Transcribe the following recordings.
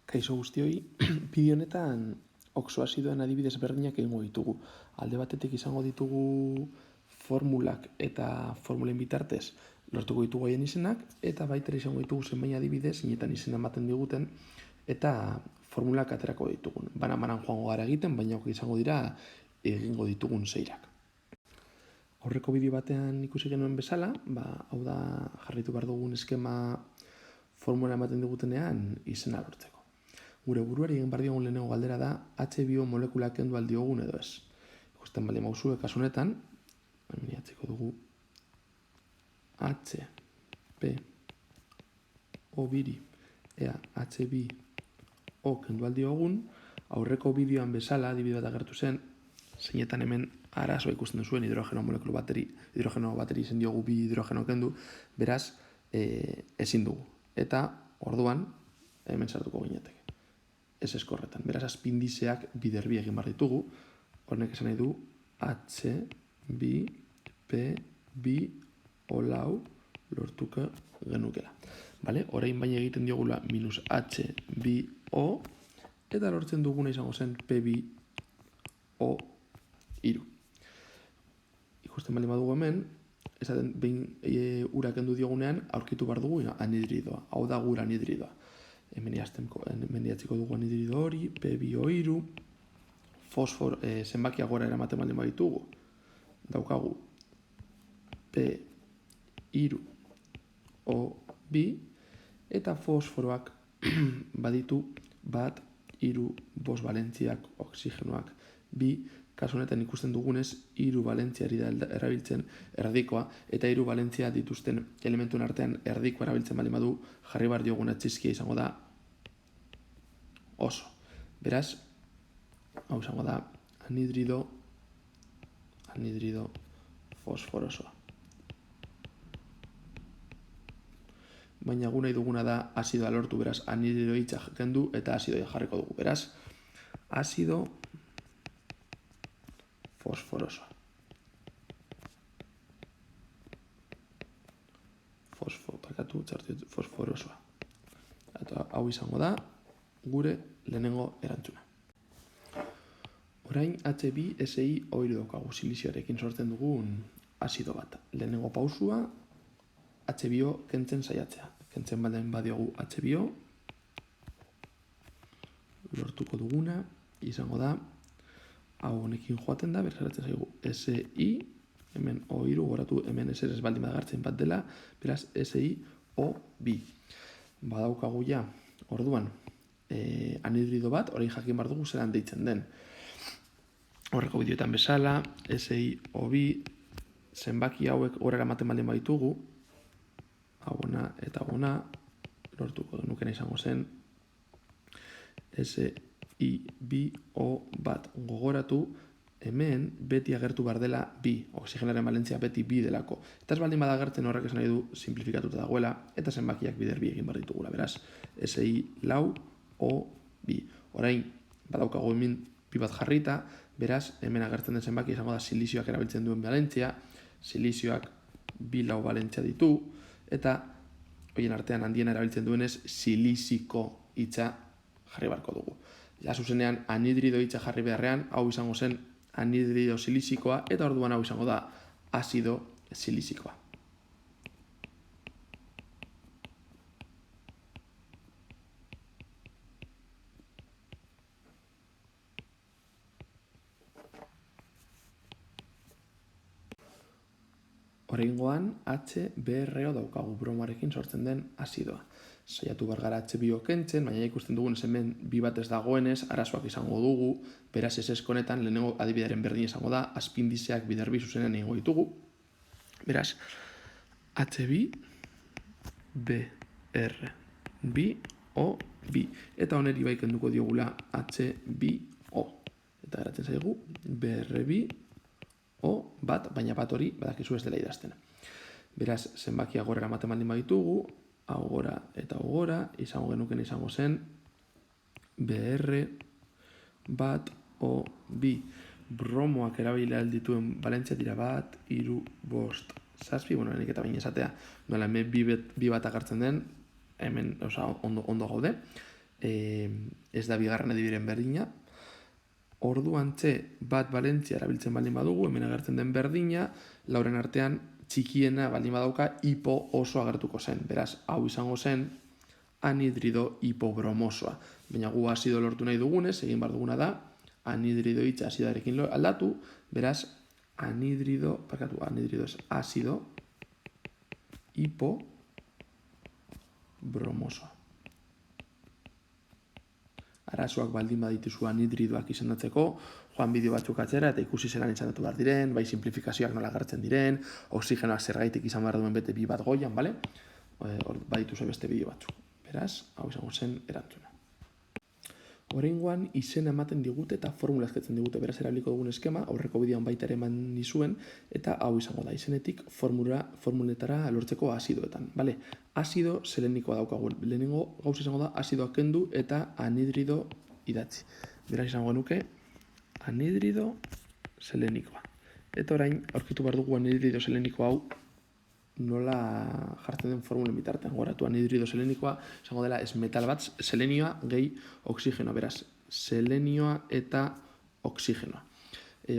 Kaixo guztioi, bideo honetan oxoazidoen adibidez berdinak egingo ditugu. Alde batetik izango ditugu formulak eta formulen bitartez lortuko ditugu haien izenak, eta baita izango ditugu zenbait adibidez, inetan izena ematen diguten, eta formulak aterako ditugun. Banan joango gara egiten, baina izango dira egingo ditugun zeirak. Aurreko bideo batean ikusi genuen bezala, hau da jarraitu behar dugun eskema formula ematen digutenean izena lortzeko. Gure buruari egin behar diogun lehenengo galdera da H2O molekulak kendu aldiogun edo ez. Ikusten baldin mauzue kasu honetan, hemen jatzeko dugu H2O ea H2O kendu aldiogun, aurreko bideoan bezala, adibide bat agertu zen, zeinetan hemen arazoa ikusten duzuen hidrogeno bateri izen diogu bi hidrogeno kendu, beraz ezin dugu. Eta orduan hemen sartuko gineteke. Ez eskorretan. Beraz, azpindizeak biderbi egin behar ditugu. Hornek esan nahi du H, B, P, B, O lau lortuko genukela. Orain baina egiten diogula minus H, B, O, eta lortzen duguna izango zen P, B, O, iru. Ikusten baldin badugu hemen, esaten behin ura kendu diogunean aurkitu behar dugu anhidridoa. Hau da gura anhidridoa. Hemen jatziko dugu anhidrido hori, P2O3, fosfor zenbakia gora eramaten baldin baditugu. Daukagu P2O2, eta fosforoak baditu bat, hiru, bost valentziak, oxigenoak, bi, kasu honetan ikusten dugunez, hiru valentziari da erabiltzen erdikoa, eta hiru valentzia dituzten elementuen artean erdikoa erabiltzen baldin badu, jarri behar dioguna txizkia izango da oso. Beraz, hau izango da anhidrido fosforosoa. Baina gu nahi duguna da azidoa lortu, beraz, anhidrido hitza kendu eta azidoa jarriko dugu. Beraz, azido fosforosoa. Fosforosoa. Eta hau izango da gure lehenengo erantzuna. Orain HBSiO3 daukagu, silizioarekin sortzen dugun azido bat. Lehenengo pausua H2O kentzen saiatzea. Kentzen baldin badiogu H2O, lortuko duguna izango da hau honekin joaten da, bergeratzen zaigu Si, hemen O3 goratu, hemen ez baldin badagartzen bat dela, beraz SiO2. Badaukagu ja, orduan, anhidrido bat, orain jakin behar dugu zelan deitzen den. Horreko bideoetan bezala, SiO2, zenbaki hauek gora eramaten baldin baditugu, hauena eta hauena, lortuko denukena izango zen, SiBO bat gogoratu, hemen beti agertu behar dela bi, oxigenaren balentzia beti bi delako. Eta ez baldin badagertzen horrek esan nahi du simplifikatuta dagoela, eta zenbakiak bider bi egin behar ditugula. Beraz, Si2O2. Orain, badaukagu hemen bi bat jarrita, beraz, hemen agertzen den zenbaki izango da silizioak erabiltzen duen balentzia, silizioak bi lau balentzia ditu, eta horien artean handiena erabiltzen duenez siliziko hitza jarri beharko dugu. Ja, zuzenean, anhidrido hitza jarri beharrean, hau izango zen anhidrido silizikoa, eta orduan hau izango da azido silizikoa. Oraingoan HBRO daukagu, bromoarekin sortzen den azidoa. Saiatu behar gara H2O kentzen, baina ikusten dugun hemen bi bat ez dagoenez, arazoak izango dugu, beraz ez honetan lehenengo adibidearen berdin izango da, azpindizeak biderbi zuzenean egingo ditugu. Beraz, HB, BR, BO, eta honeri bai kenduko diogula HBO. Eta geratzen zaigu, BRB, O bat, baina bat hori badakizu ez dela idazten. Beraz, zenbakia gora eramaten baldin baditugu, hau gora eta hau gora, izango genuken izango zen BR bat O2. Bromoak erabili dituen balentzia dira bat, hiru, bost, zazpi, henik eta baina esatea, nola hemen bi bat agertzen den, hemen ondo gaude, ez da bigarren adibideren berdina. Orduan bat balentzia erabiltzen baldin badugu, hemen agertzen den berdina, lauren artean txikiena baldin badauka hipo oso agertuko zen. Beraz, hau izango zen anhidrido hipobromosoa. Baina gu azido lortu nahi dugunez, egin behar duguna da, anhidrido hitza azidoarekin aldatu, beraz, anhidrido ez azido hipobromosoa. Arazoak baldin badituzu anhidridoak izendatzeko, joan bideo batzuk atzera eta ikusi zelan izendatu behar diren, bai simplifikazioak nola gartzen diren, oxigenoak zergaitik izan behar duen bete bi bat goian, bale? Badituzu beste bideo batzuk. Beraz, hau izango zen erantzuna. Oraingoan izena ematen digute eta formula eskatzen digute, beraz erabiliko dugun eskema, aurreko bideoan baita ere eman nizuen, eta hau izango da, izenetik formuletara lortzeko azidoetan. Bale, azido selenikoa daukagu, lehenengo gauza izango da azidoa kendu eta anhidrido idatzi. Beraz izango genuke anhidrido selenikoa. Eta orain, aurkitu behar dugu anhidrido seleniko hau nola jartzen den formulen bitartean. Goratu anhidrido selenikoa izango dela ez metal bat, selenioa gehi oksigenoa. Beraz, selenioa eta oksigenoa.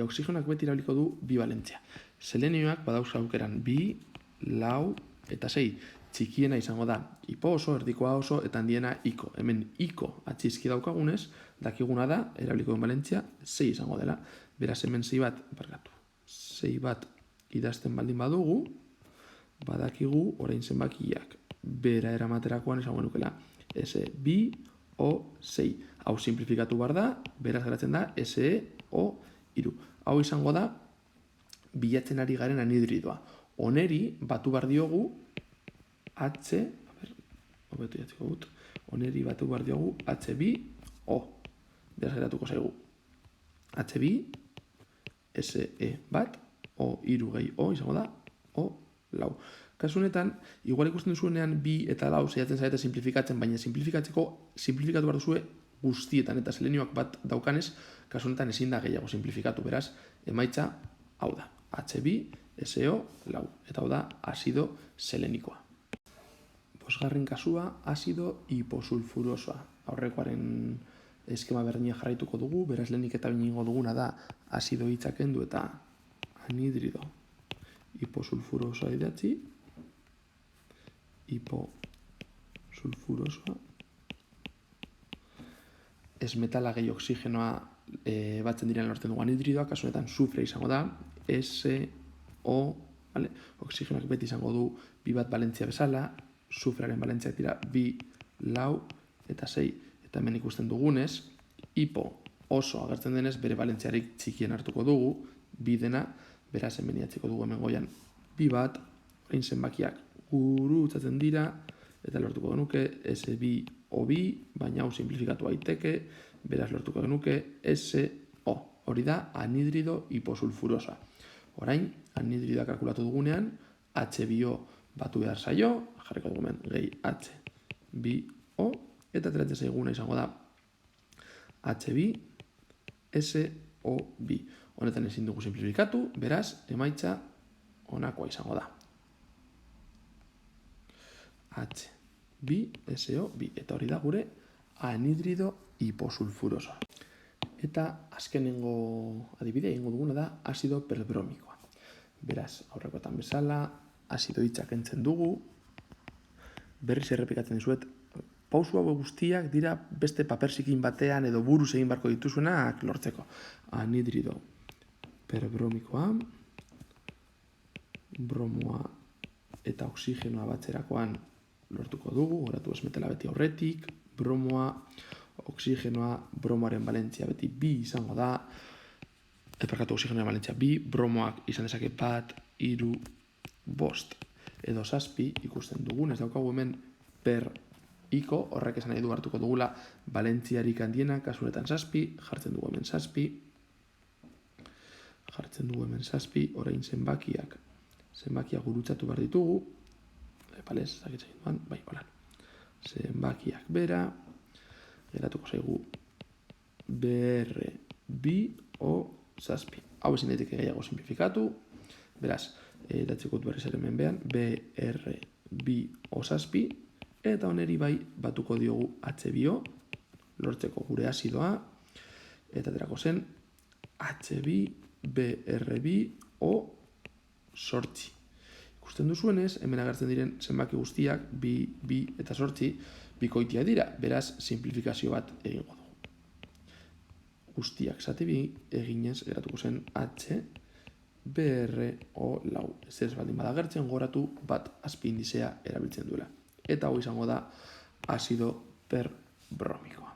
Oksigenoak beti erabiliko du bivalentzia. Selenioak badauz aukeran 2, 4 eta 6. Txikiena izango da hipo oso, erdikoa oso, eta handiena iko. Hemen iko atxizki daukagunez, dakiguna da, erabiliko duen valentzia, 6 izango dela. Beraz, hemen 6 bat idazten baldin badugu, badakigu orain zenbakiak bera eramaterakoan izango nukela SeO6. Hau simplifikatu behar da, beraz geratzen da SeO3. Hau izango da bilatzen ari garen anhidridoa. Oneri batu behar diogu H2O. Beraz geratuko zaigu H2, Se bat, O3 gehi O izango da O4. Kasu honetan, igual ikusten duzuenean 2 eta 4 zeiatzen zarete simplifikatzen, baina simplifikatu behar duzue guztietan eta selenioak bat daukanez, kasu honetan ezin da gehiago simplifikatu, beraz, emaitza hau da, H2SO4, eta hau da azido selenikoa. Bosgarren kasua, azido hiposulfurosoa. Aurrekoaren eskema berdina jarraituko dugu, beraz lehenik eta bineingo duguna da azido hitza kendu eta anhidrido hiposulfurosoa idatzi, hiposulfurosoa, ez metala gehi oksigenoa batzen diren lortzen dugu anhidridoa, kasu honetan sufre izango da, SO, oksigenoak beti izango du 2 bat balentzia bezala, sufrearen balentziak dira 2, 4 eta 6, eta hemen ikusten dugunez, hipo oso agertzen denez, bere balentziarik txikien hartuko dugu, 2 dena, beraz hemen iatziko dugu hemen goian 2 bat, orain zenbakiak gurutzatzen dira, eta lortuko genuke S2O2, baina hau simplifikatu daiteke, beraz lortuko genuke SO. Hori da anhidrido hiposulfurosa. Orain, anhidridoa kalkulatu dugunean, H2O batu behar zaio, jarriko dugu hemen gehi H2O, eta ateratzen zaiguna izango da H2SO2. Honetan ezin dugu simplifikatu, beraz, emaitza honakoa izango da. H2SO2. Eta hori da gure anhidrido hiposulfurosoa. Eta azkenengo adibidea egingo duguna da azido perbromikoa. Beraz, aurrekoetan bezala, azido hitza kentzen dugu. Berriz errepikatzen dizuet, pausu hau guztiak dira beste paperzikin batean edo buruz egin barko dituzuenak lortzeko. Anhidrido perbromikoa, bromoa eta oksigenoa batzerakoan lortuko dugu, oratu ez metala beti aurretik, bromoa, oksigenoa, bromoaren balentzia beti 2 izango da, oksigenoaren balentzia 2, bromoak izan dezake 1, 3, 5, edo 7 ikusten dugun, ez daukagu hemen per iko, horrek esan nahi du hartuko dugula balentziarik handiena, kasunetan 7, jartzen dugu hemen 7, orain zenbakiak gurutzatu behar ditugu, zenbakiak bera, geratuko zaigu BR2O7. Hau ezin daiteke gehiago simplifikatu, beraz, datzeko berriz ere hemen behan, BR2O7, eta oneri bai batuko diogu H2O, lortzeko gure azidoa, eta aterako zen H2, BR2, O8. Ikusten duzuenez, hemen agertzen diren zenbaki guztiak, 2, 2 eta 8, bikoitia dira, beraz, simplifikazio bat egingo dugu. Guztiak zati 2 eginez geratuko zen H, BR, O4. Ez baldin badagertzen goratu bat azpi indizea erabiltzen duela. Eta hau izango da azido perbromikoa.